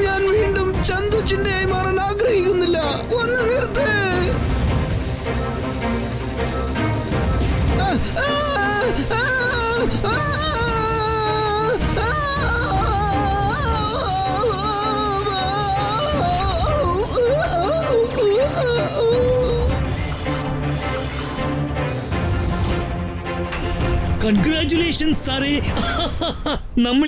ഞാൻ വീണ്ടും ചന്തു ചിന്തയായി മാറാൻ ആഗ്രഹിക്കുന്നില്ല. ഒന്ന് നിർത്ത്. കൺഗ്രാറ്റുലേഷൻ സാറേ. നമ്മൾ